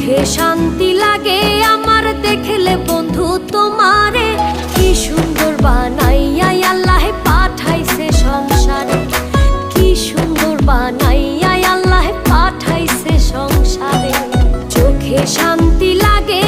চোখে শান্তি লাগে আমার দেখলে বন্ধু তোমারে। কি সুন্দর বানাইয়া আল্লাহ পাঠাইছে সংসারে, কি সুন্দর বানাইয়া আল্লাহ পাঠাইছে সংসারে। চোখে শান্তি লাগে